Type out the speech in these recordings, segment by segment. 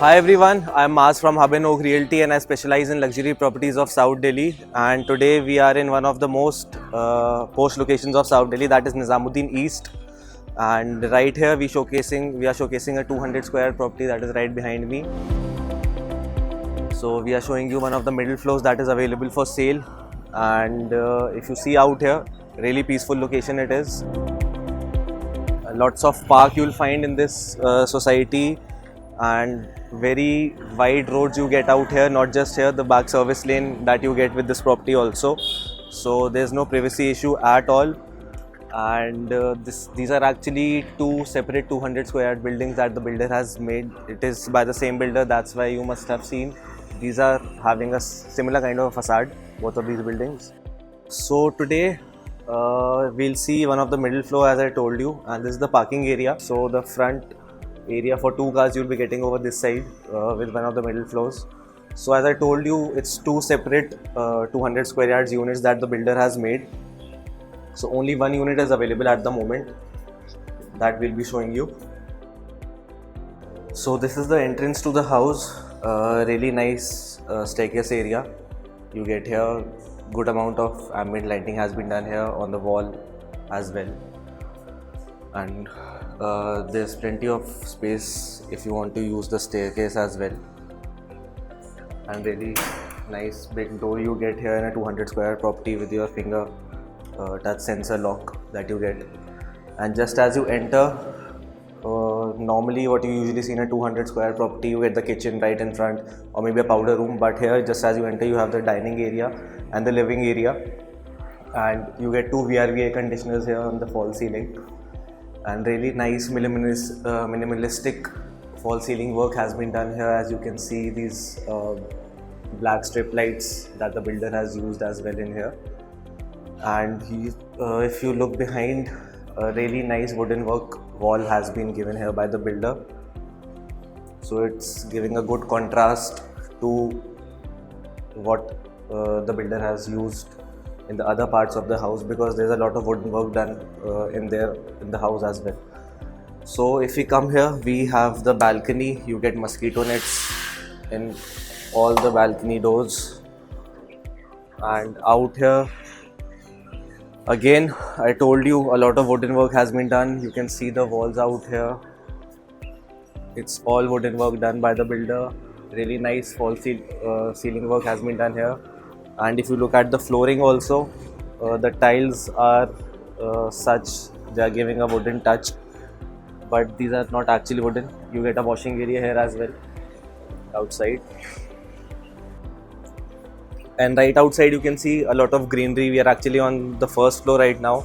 Hi everyone, I'm Maz from Hub and Oak Realty and I specialize in luxury properties of South Delhi. And today we are in one of the most posh locations of South Delhi, that is Nizamuddin East. And right here we are showcasing a 200 square property that is right behind me. So we are showing you one of the middle floors that is available for sale. And if you see out here, really peaceful location it is. Lots of park you will find in this society, and very wide roads you get out here, not just here, the back service lane that you get with this property also. So there's no privacy issue at all. And these are actually two separate 200 square yard buildings that the builder has made. It is by the same builder, that's why you must have seen these are having a similar kind of facade, both of these buildings. So today we'll see one of the middle floor, as I told you, and this is the parking area. So the front area for two cars you'll be getting over this side with one of the middle floors. So as I told you, it's two separate 200 square yards units that the builder has made. So only one unit is available at the moment that we'll be showing you. So this is the entrance to the house. Really nice staircase area. You get here, good amount of ambient lighting has been done here on the wall as well. And there's plenty of space if you want to use the staircase as well. And really nice big door you get here in a 200 square property with your finger touch sensor lock that you get. And just as you enter, normally what you usually see in a 200 square property, you get the kitchen right in front or maybe a powder room, but here just as you enter you have the dining area and the living area, and you get two VRV air conditioners here on the false ceiling. And really nice minimalistic false ceiling work has been done here. As you can see, these black strip lights that the builder has used as well in here. And if you look behind, a really nice wooden work wall has been given here by the builder. So it's giving a good contrast to what the builder has used in the other parts of the house, because there's a lot of wooden work done in the house as well. So if we come here, we have the balcony. You get mosquito nets in all the balcony doors. And out here again, I told you a lot of wooden work has been done. You can see the walls out here. It's all wooden work done by the builder. Really nice false ceiling work has been done here. And if you look at the flooring also, the tiles are such, they are giving a wooden touch, but these are not actually wooden. You get a washing area here as well outside. And right outside you can see a lot of greenery. We are actually on the first floor right now.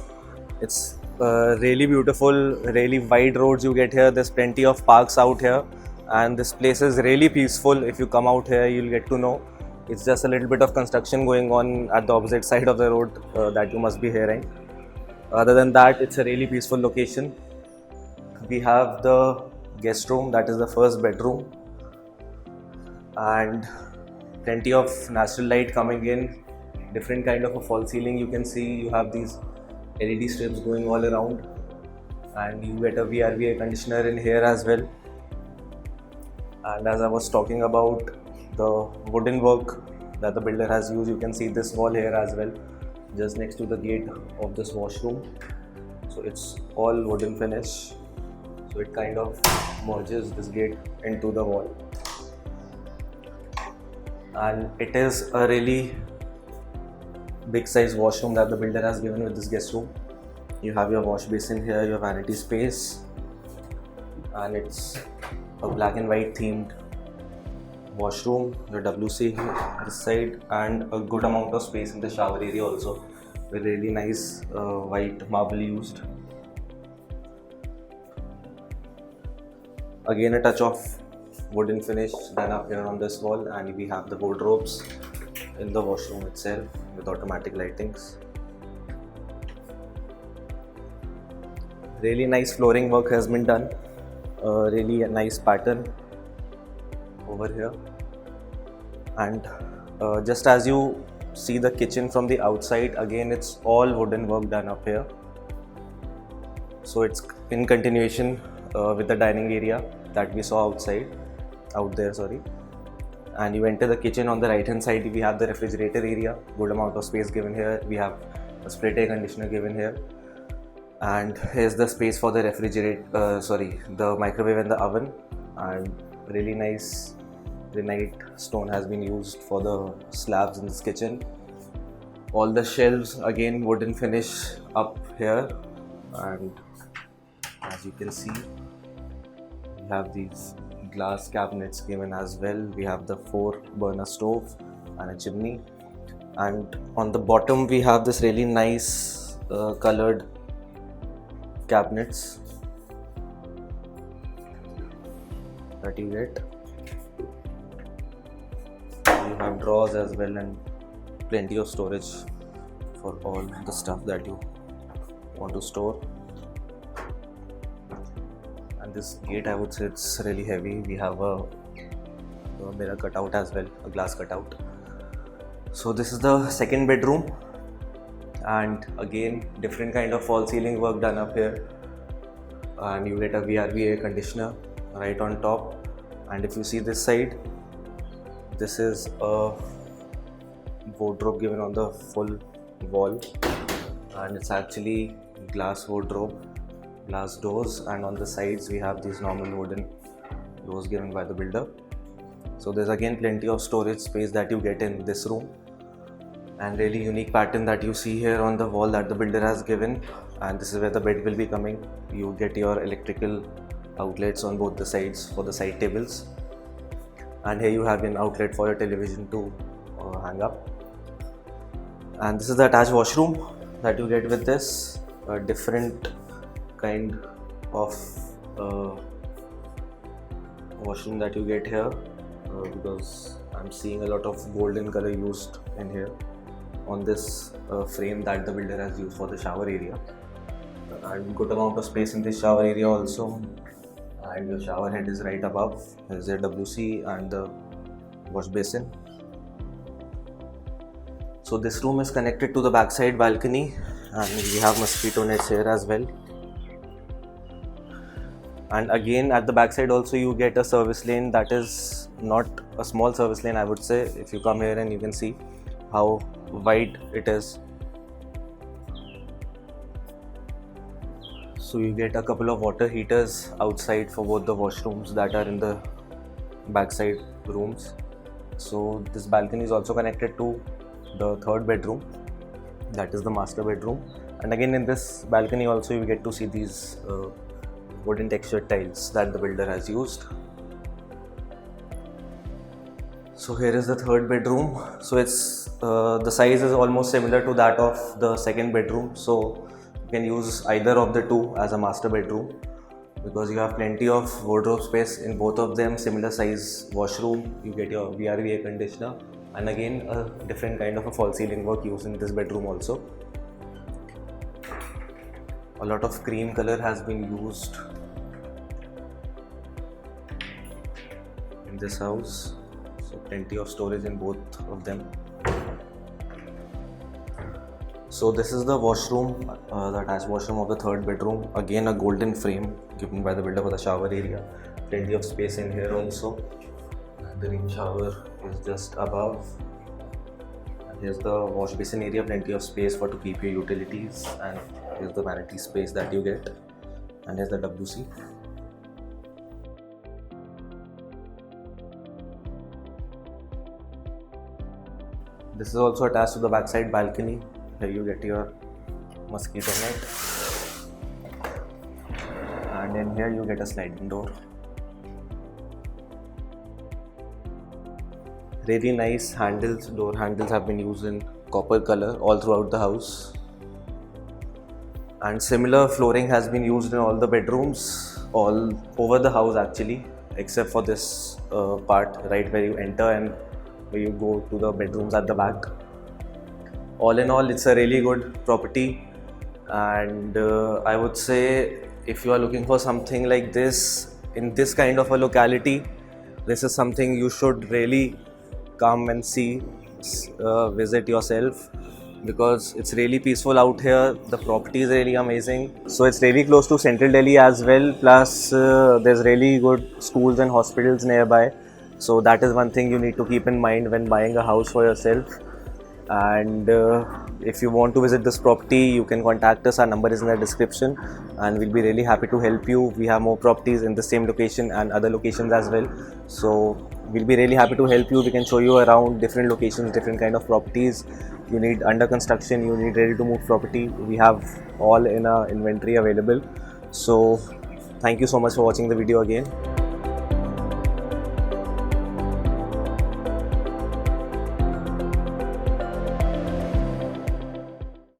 It's really beautiful, really wide roads you get here. There's plenty of parks out here, and this place is really peaceful. If you come out here, you'll get to know. It's just a little bit of construction going on at the opposite side of the road that you must be hearing. Other than that, it's a really peaceful location. We have the guest room, that is the first bedroom, and plenty of natural light coming in. Different kind of a false ceiling you can see. You have these LED strips going all around, and you get a VRV air conditioner in here as well. And as I was talking about the wooden work that the builder has used, you can see this wall here as well, just next to the gate of this washroom. So it's all wooden finish, so it kind of merges this gate into the wall. And it is a really big size washroom that the builder has given with this guest room. You have your wash basin here, your vanity space, and it's a black and white themed washroom, the WC this side, and a good amount of space in the shower area also, with really nice white marble used. Again, a touch of wooden finish done up here on this wall, and we have the wardrobes in the washroom itself with automatic lightings. Really nice flooring work has been done. Really a nice pattern over here. And just as you see the kitchen from the outside, again it's all wooden work done up here. So it's in continuation with the dining area that we saw outside. out there, sorry. And you enter the kitchen. On the right hand side we have the refrigerator area, good amount of space given here. We have a split air conditioner given here, and here's the space for the the microwave and the oven. And really nice granite stone has been used for the slabs in this kitchen. All the shelves again wooden finish up here, and as you can see we have these glass cabinets given as well. We have the 4 burner stove and a chimney, and on the bottom we have this really nice colored cabinets that you get. You have drawers as well and plenty of storage for all the stuff that you want to store. And this gate, I would say it's really heavy. We have a mirror cutout as well, a glass cutout. So this is the second bedroom, and again different kind of fall ceiling work done up here, and you get a VRV air conditioner right on top. And if you see this side, this is a wardrobe given on the full wall, and it's actually glass wardrobe, glass doors, and on the sides we have these normal wooden doors given by the builder. So there's again plenty of storage space that you get in this room, and really unique pattern that you see here on the wall that the builder has given. And this is where the bed will be coming. You get your electrical outlets on both the sides for the side tables, and here you have an outlet for your television to hang up. And this is the attached washroom that you get with this, a different kind of washroom that you get here, because I'm seeing a lot of golden color used in here on this frame that the builder has used for the shower area. And good amount of space in this shower area also, and your shower head is right above. There's a WC and the wash basin. So this room is connected to the backside balcony, and we have mosquito nets here as well. And again at the backside also you get a service lane that is not a small service lane, I would say. If you come here and you can see how wide it is. So you get a couple of water heaters outside for both the washrooms that are in the backside rooms. So this balcony is also connected to the third bedroom, that is the master bedroom. And again in this balcony also you get to see these wooden textured tiles that the builder has used. So here is the third bedroom. So it's the size is almost similar to that of the second bedroom, so you can use either of the two as a master bedroom, because you have plenty of wardrobe space in both of them. Similar size washroom, you get your VRV air conditioner, and again a different kind of a fall ceiling work used in this bedroom also. A lot of cream color has been used in this house, so plenty of storage in both of them. So this is the washroom, the attached washroom of the third bedroom. Again a golden frame given by the builder for the shower area. Plenty of space in here also. The rain shower is just above. And here's the wash basin area, plenty of space to keep your utilities. And here's the vanity space that you get. And here's the WC. This is also attached to the backside balcony. Here you get your mosquito net, and in here you get a sliding door. Really nice handles, door handles have been used in copper color all throughout the house, and similar flooring has been used in all the bedrooms, all over the house actually, except for this part right where you enter and where you go to the bedrooms at the back. All in all, it's a really good property, and I would say if you are looking for something like this in this kind of a locality, this is something you should really come and see, visit yourself, because it's really peaceful out here. The property is really amazing. So it's really close to Central Delhi as well, plus there's really good schools and hospitals nearby. So that is one thing you need to keep in mind when buying a house for yourself. And if you want to visit this property, you can contact us. Our number is in the description, and we'll be really happy to help you. We have more properties in the same location and other locations as well, so we'll be really happy to help you. We can show you around different locations, different kind of properties you need under construction, you need ready to move property. We have all in our inventory available. So thank you so much for watching the video again.